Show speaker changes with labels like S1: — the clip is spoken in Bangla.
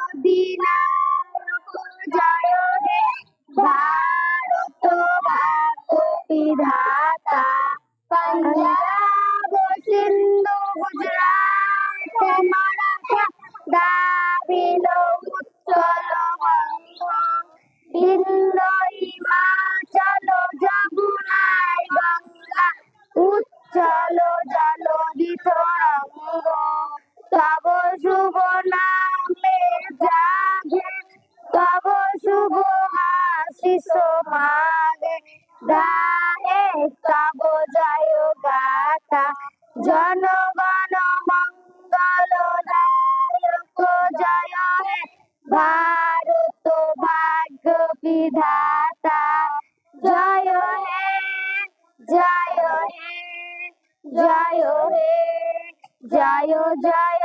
S1: অধিনায়ক জয় হে ভারত ভাগ্য বিধাতা पंजाब सिंधु गुजरात मराठा द्राविड़ उत्कल बंग বিন্ধ্য হিমাচল যমুনায় গঙ্গা উচ্চল জলধি তরঙ্গ তব শুভ নামে জাগে তব শুভ আশিস মাগে গায়ে তব জয় গাথা জনগণ মঙ্গল দায়ক জয় হে ভারত ভাগ্য বিধাতা জয় হে জয় হে জয় হে জয় জয়